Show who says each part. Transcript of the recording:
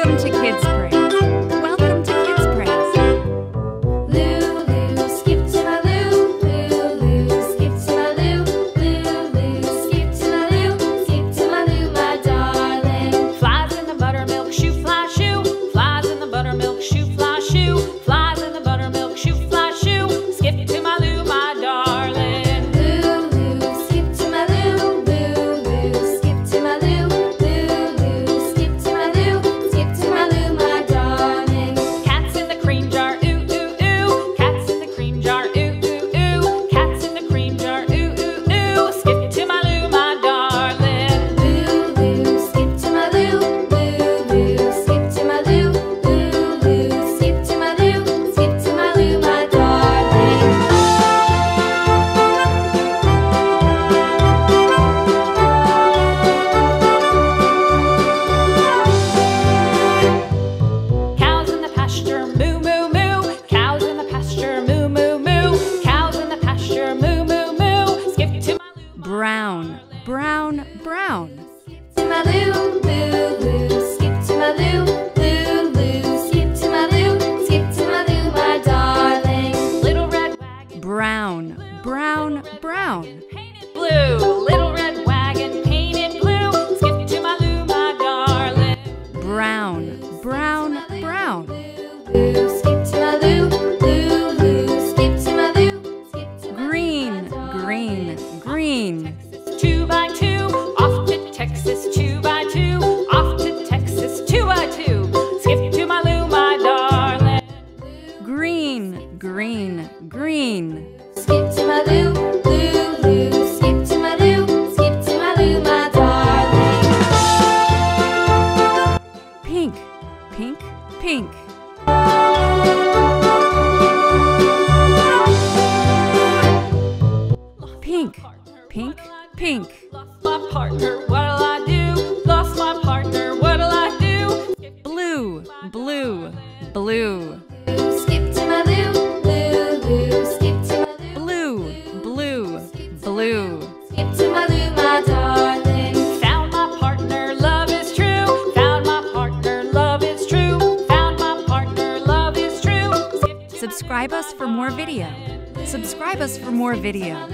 Speaker 1: Welcome to Kids Praise. Welcome to Kids Praise.
Speaker 2: Lulu, skip to my Lou. Lulu, skip to my Lou. Lulu, skip to my Lou. Skip to my Lou, my darling.
Speaker 3: Flies in the buttermilk shoe, fly shoe. Flies in the buttermilk shoe, fly shoe. Flies in the buttermilk shoe, fly shoe. Skip to my Lou, my darling.
Speaker 2: Lulu, skip to my Lou. Lulu, skip to my Lou. Lulu, skip to my Lou. Skip to my Lou, my darling.
Speaker 3: Cats in the cream jar, ooh, ooh, ooh. Cats in the cream jar, ooh, ooh, ooh. Cats in the cream jar, ooh, ooh, ooh. Skip to my Lou, my darling.
Speaker 2: Lulu, skip to my Lou. Lulu, skip to my Lou. Lulu, skip to my Lou. Skip to my Lou, my darling.
Speaker 3: Cows in the pasture, moo, moo, moo. Cows in the pasture, moo, moo, moo. Cows in the pasture, moo, moo, moo. Skip to my Lou.
Speaker 1: Brown, brown, brown.
Speaker 2: To my Lou, Lulu, skip to my Lou. Lulu, skip to my Lou. Skip to my Lou, my darling.
Speaker 3: Little red wagon,
Speaker 1: Brown, brown, brown.
Speaker 3: painted blue. Little red wagon, painted blue. Skip to my Lou, my darling.
Speaker 1: Brown, brown, brown.
Speaker 2: Lulu, skip to my Lou. Lulu, skip to my Lou. Skip to my
Speaker 1: Green, green, green.
Speaker 3: 2 by 2, off to Texas, 2 by 2, off to Texas, 2 by 2. Skip to my Lou, my darling.
Speaker 1: Green, green, green.
Speaker 2: skip to my Lou. Lulu, skip to my Lou. Skip to my Lou, my darling.
Speaker 1: Pink, pink, pink. Pink, pink, pink.
Speaker 3: Lost my partner, what'll I do? Lost my partner, what'll I do?
Speaker 1: Blue, blue, blue.
Speaker 2: Skip to my Lou. Lulu, skip to my Lou.
Speaker 1: Blue, blue, blue.
Speaker 2: Skip to my Lou, my darling.
Speaker 3: Found my partner, love is true. Found my partner, love is true. Found my partner, love is true. Skip to
Speaker 1: Subscribe us for more video. Subscribe us for more video.